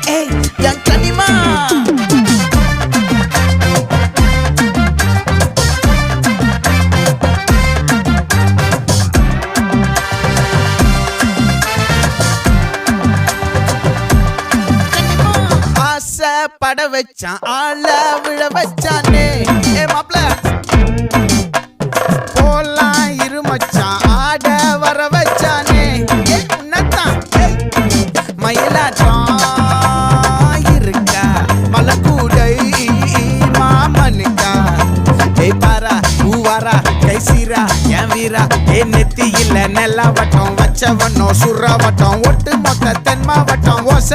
ஏய் என் கனிமா பட வச்சான் ஆள விழ வச்சானே ஏ மாப்ள போலாம் இருமச்சான் ஆட வர வச்சானே உன்னதான் மயிலாட்டம் இருக்கா மலக்கூடை மாமனுக்கா ஏய் பாரா பூவாரா கைசீரா என் வீரா ஏ நெத்தி இல்ல நெல்லா வட்டம் வச்சவனோ சுறா வட்டம் ஒட்டு மொத்த தென் மாவட்டம் ஓச